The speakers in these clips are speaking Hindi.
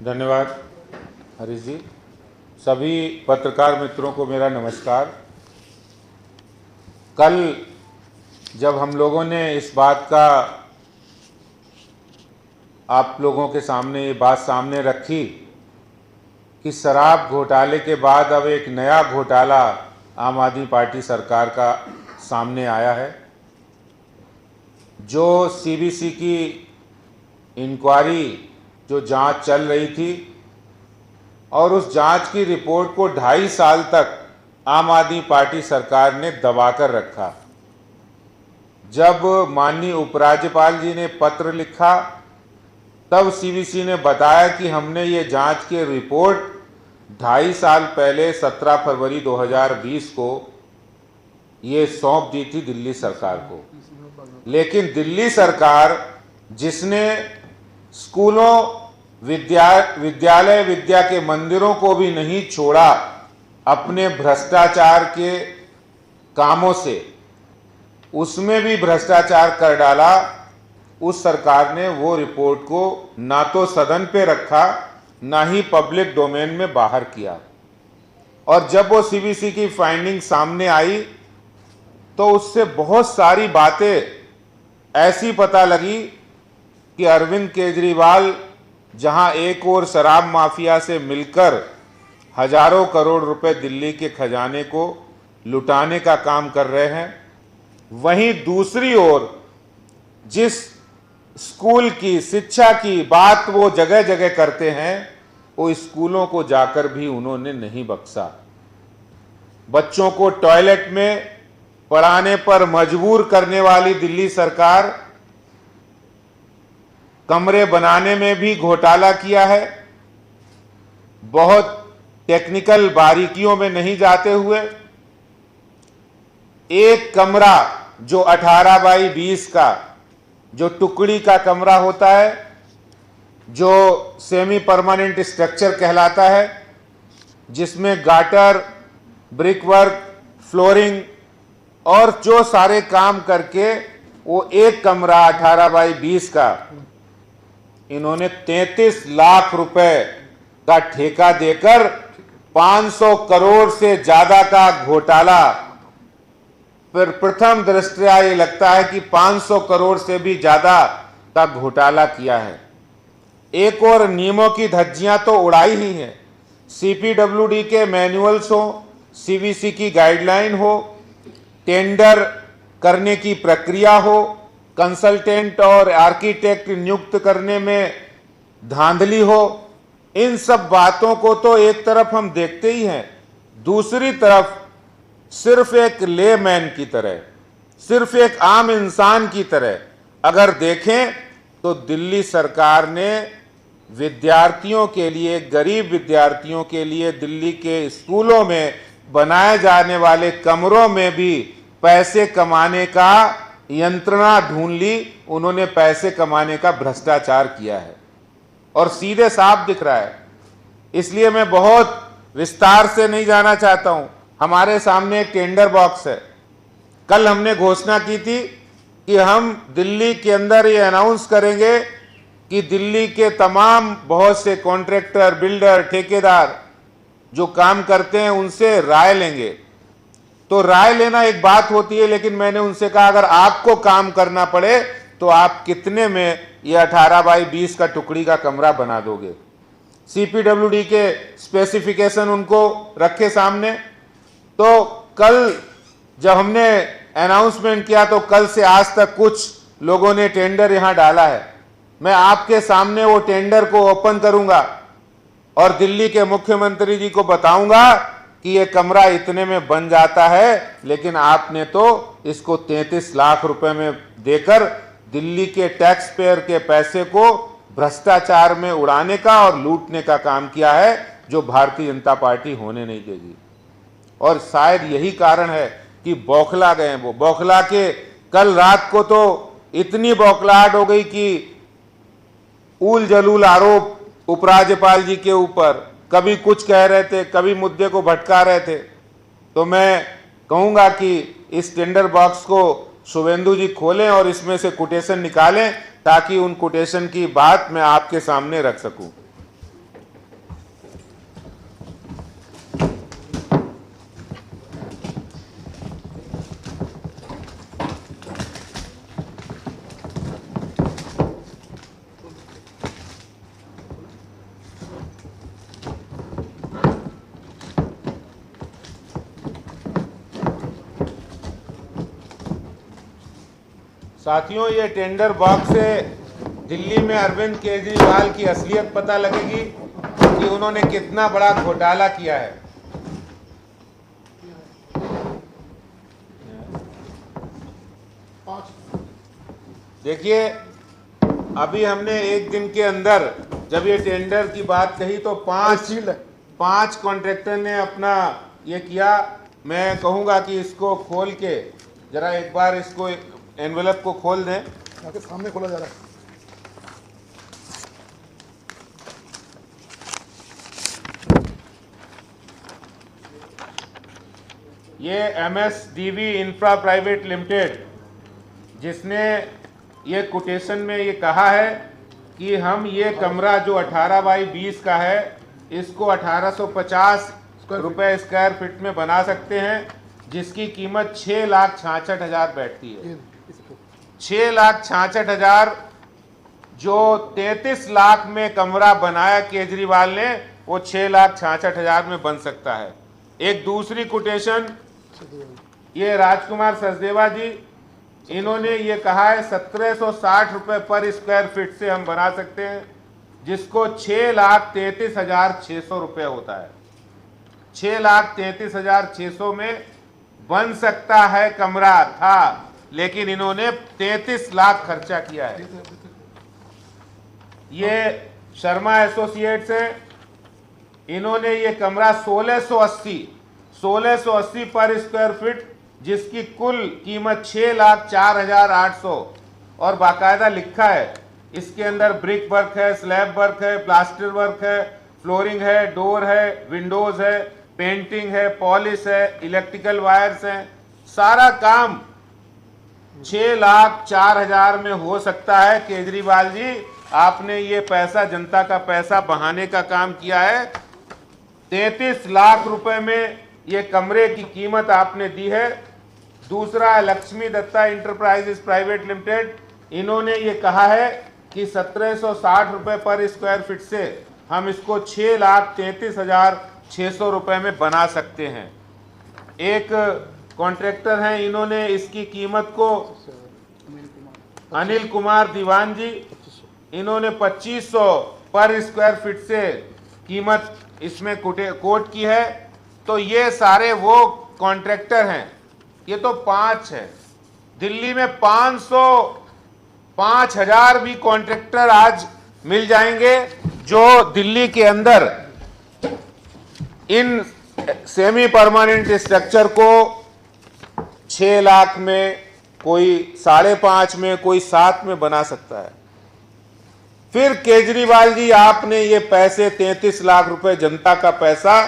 धन्यवाद हरीश जी। सभी पत्रकार मित्रों को मेरा नमस्कार। कल जब हम लोगों ने इस बात का आप लोगों के सामने ये बात सामने रखी कि शराब घोटाले के बाद अब एक नया घोटाला आम आदमी पार्टी सरकार का सामने आया है, जो सीबीसी की इंक्वायरी जो जांच चल रही थी और उस जांच की रिपोर्ट को 2.5 साल तक आम आदमी पार्टी सरकार ने दबाकर रखा। जब माननीय उपराज्यपाल जी ने पत्र लिखा तब सीबीसी ने बताया कि हमने ये जांच की रिपोर्ट 2.5 साल पहले 17 फरवरी 2020 को ये सौंप दी थी दिल्ली सरकार को। लेकिन दिल्ली सरकार, जिसने स्कूलों, विद्यालय, विद्या के मंदिरों को भी नहीं छोड़ा अपने भ्रष्टाचार के कामों से, उसमें भी भ्रष्टाचार कर डाला। उस सरकार ने वो रिपोर्ट को ना तो सदन पे रखा, ना ही पब्लिक डोमेन में बाहर किया। और जब वो सीबीसी की फाइंडिंग सामने आई तो उससे बहुत सारी बातें ऐसी पता लगी कि अरविंद केजरीवाल जहां एक ओर शराब माफिया से मिलकर हजारों करोड़ रुपए दिल्ली के खजाने को लुटाने का काम कर रहे हैं, वहीं दूसरी ओर जिस स्कूल की शिक्षा की बात वो जगह जगह करते हैं, वो स्कूलों को जाकर भी उन्होंने नहीं बख्शा। बच्चों को टॉयलेट में पढ़ाने पर मजबूर करने वाली दिल्ली सरकार कमरे बनाने में भी घोटाला किया है। बहुत टेक्निकल बारीकियों में नहीं जाते हुए एक कमरा जो 18 बाई 20 का जो टुकड़ी का कमरा होता है, जो सेमी परमानेंट स्ट्रक्चर कहलाता है, जिसमें गाटर, ब्रिक वर्क, फ्लोरिंग और जो सारे काम करके वो एक कमरा 18 बाई 20 का इन्होंने 33 लाख रुपए का ठेका देकर 500 करोड़ से ज्यादा का घोटाला, फिर प्रथम दृष्टया ये लगता है कि 500 करोड़ से भी ज्यादा का घोटाला किया है। एक और नियमों की धज्जियां तो उड़ाई ही हैं। सीपीडब्ल्यूडी के मैनुअल्स हो, सीबीसी की गाइडलाइन हो, टेंडर करने की प्रक्रिया हो, कंसल्टेंट और आर्किटेक्ट नियुक्त करने में धांधली हो, इन सब बातों को तो एक तरफ हम देखते ही हैं, दूसरी तरफ सिर्फ एक लेमैन की तरह, सिर्फ एक आम इंसान की तरह अगर देखें तो दिल्ली सरकार ने विद्यार्थियों के लिए, गरीब विद्यार्थियों के लिए दिल्ली के स्कूलों में बनाए जाने वाले कमरों में भी पैसे कमाने का यंत्रणा ढूंढ ली। उन्होंने पैसे कमाने का भ्रष्टाचार किया है और सीधे साफ दिख रहा है। इसलिए मैं बहुत विस्तार से नहीं जाना चाहता हूं। हमारे सामने एक टेंडर बॉक्स है। कल हमने घोषणा की थी कि हम दिल्ली के अंदर ये अनाउंस करेंगे कि दिल्ली के तमाम बहुत से कॉन्ट्रैक्टर, बिल्डर, ठेकेदार जो काम करते हैं उनसे राय लेंगे। तो राय लेना एक बात होती है, लेकिन मैंने उनसे कहा अगर आपको काम करना पड़े तो आप कितने में ये 18 बाई 20 का टुकड़ी का कमरा बना दोगे। सीपीडब्ल्यूडी के स्पेसिफिकेशन उनको रखे सामने। तो कल जब हमने अनाउंसमेंट किया तो कल से आज तक कुछ लोगों ने टेंडर यहां डाला है। मैं आपके सामने वो टेंडर को ओपन करूंगा और दिल्ली के मुख्यमंत्री जी को बताऊंगा कि ये कमरा इतने में बन जाता है, लेकिन आपने तो इसको 33 लाख रुपए में देकर दिल्ली के टैक्स पेयर के पैसे को भ्रष्टाचार में उड़ाने का और लूटने का काम किया है, जो भारतीय जनता पार्टी होने नहीं देगी। और शायद यही कारण है कि बौखला गए। वो बौखला के कल रात को तो इतनी बौखलाहट हो गई कि ऊल जलूल आरोप उपराज्यपाल जी के ऊपर, कभी कुछ कह रहे थे, कभी मुद्दे को भटका रहे थे। तो मैं कहूंगा कि इस टेंडर बॉक्स को शुभेंदु जी खोलें और इसमें से कोटेशन निकालें, ताकि उन कोटेशन की बात मैं आपके सामने रख सकूं। साथियों, ये टेंडर बॉक्स से दिल्ली में अरविंद केजरीवाल की असलियत पता लगेगी कि उन्होंने कितना बड़ा घोटाला किया है। देखिए, अभी हमने एक दिन के अंदर जब ये टेंडर की बात कही तो पांच कॉन्ट्रैक्टर ने अपना ये किया। मैं कहूँगा कि इसको खोल के जरा एक बार इसको एनवेलप को खोल दें। आपके सामने खोला जा रहा है। ये MSDV इंफ्रा प्राइवेट लिमिटेड, जिसने ये कोटेशन में ये कहा है कि हम ये कमरा जो 18 बाई 20 का है इसको 1850 रुपये स्क्वायर फीट में बना सकते हैं, जिसकी कीमत 6,66,000 बैठती है। 6,66,000 जो 33 लाख में कमरा बनाया केजरीवाल ने, वो 6,66,000 में बन सकता है। एक दूसरी कोटेशन ये राजकुमार सचदेवा जी, इन्होंने ये कहा है 1760 रुपये पर स्क्वायर फीट से हम बना सकते हैं, जिसको 6,33,600 रुपये होता है। 6,33,600 में बन सकता है कमरा था, लेकिन इन्होंने 33 लाख खर्चा किया है। ये शर्मा एसोसिएट्स हैं, इन्होंने ये कमरा 1680 पर स्क्वायर फीट, जिसकी कुल कीमत 6,04,800 और बाकायदा लिखा है इसके अंदर ब्रिक वर्क है, स्लैब वर्क है, प्लास्टर वर्क है, फ्लोरिंग है, डोर है, विंडोज है, पेंटिंग है, पॉलिश है, इलेक्ट्रिकल वायर्स हैं। सारा काम 6,04,000 में हो सकता है। केजरीवाल जी, आपने ये पैसा, जनता का पैसा बहाने का काम किया है। 33 लाख रुपए में ये कमरे की कीमत आपने दी है। दूसरा, Lakshmi Datta Enterprises Private Limited, इन्होंने ये कहा है कि 1760 रुपये पर स्क्वायर फीट से हम इसको 6,33,600 रुपये में बना सकते हैं। एक कॉन्ट्रैक्टर हैं, इन्होंने इसकी कीमत को, अनिल कुमार दीवान जी, इन्होंने 2500 पर स्क्वायर फीट से कीमत इसमें कोट की है। तो ये सारे वो कॉन्ट्रैक्टर हैं। ये तो 5 है, दिल्ली में 5,000 भी कॉन्ट्रैक्टर आज मिल जाएंगे जो दिल्ली के अंदर इन सेमी परमानेंट स्ट्रक्चर को 6 लाख में, कोई 5.5 में, कोई 7 में बना सकता है। फिर केजरीवाल जी, आपने ये पैसे 33 लाख रुपए जनता का पैसा,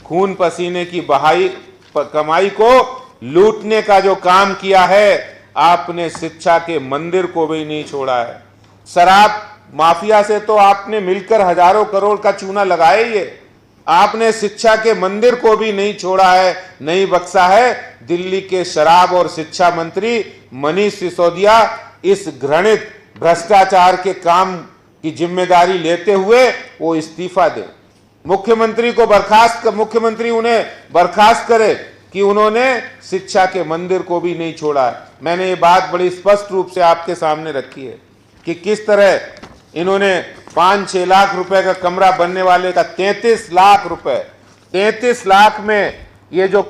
खून पसीने की बहाई कमाई को लूटने का जो काम किया है, आपने शिक्षा के मंदिर को भी नहीं छोड़ा है। शराब माफिया से तो आपने मिलकर हजारों करोड़ का चूना लगाया ही है, आपने शिक्षा के मंदिर को भी नहीं छोड़ा है, नहीं बख्शा है। दिल्ली के शराब और शिक्षा मंत्री मनीष सिसोदिया इस घृणित भ्रष्टाचार के काम की जिम्मेदारी लेते हुए वो इस्तीफा दे, मुख्यमंत्री उन्हें बर्खास्त करे कि उन्होंने शिक्षा के मंदिर को भी नहीं छोड़ा है। मैंने ये बात बड़ी स्पष्ट रूप से आपके सामने रखी है कि किस तरह इन्होंने 5-6 लाख रुपए का कमरा बनने वाले का 33 लाख रुपए, 33 लाख में ये जो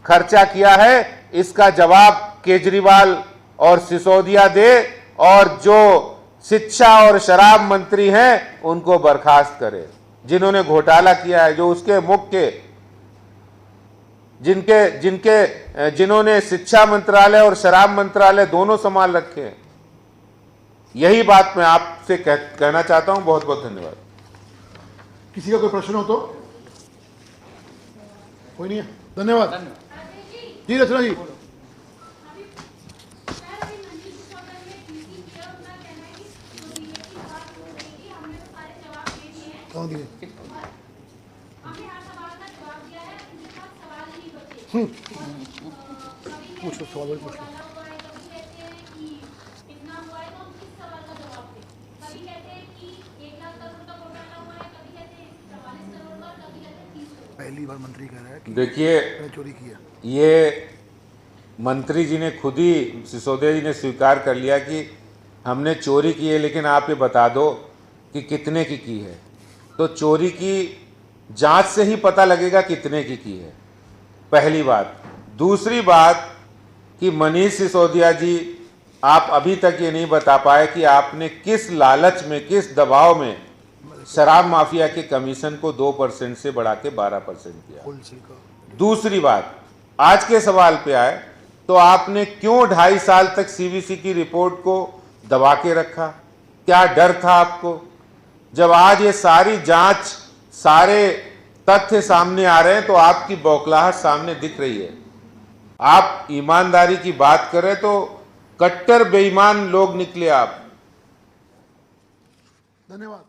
खर्चा किया है, इसका जवाब केजरीवाल और सिसोदिया दे, और जो शिक्षा और शराब मंत्री हैं उनको बर्खास्त करे, जिन्होंने घोटाला किया है, जो उसके मुख्य जिन्होंने शिक्षा मंत्रालय और शराब मंत्रालय दोनों संभाल रखे हैं। यही बात मैं आपसे कहना चाहता हूं। बहुत बहुत धन्यवाद। किसी का कोई प्रश्न हो तो? कोई नहीं है, धन्यवाद जी। रचना जी, कौन दिए? पूछ लो, सवाल पूछ लो। पहली बार मंत्री कह रहा है कि देखिए, चोरी किया। ये मंत्री जी ने खुद ही, सिसोदिया जी ने स्वीकार कर लिया कि हमने चोरी की है, लेकिन आप ये बता दो कि कितने की है। तो चोरी की जांच से ही पता लगेगा कितने की है, पहली बात। दूसरी बात कि मनीष सिसोदिया जी, आप अभी तक ये नहीं बता पाए कि आपने किस लालच में, किस दबाव में शराब माफिया के कमीशन को 2% से बढ़ा के 12% किया। दूसरी बात, आज के सवाल पे आए तो आपने क्यों 2.5 साल तक सीवीसी की रिपोर्ट को दबा के रखा? क्या डर था आपको? जब आज ये सारी जांच, सारे तथ्य सामने आ रहे हैं तो आपकी बौखलाहट सामने दिख रही है। आप ईमानदारी की बात करें तो कट्टर बेईमान लोग निकले आप। धन्यवाद।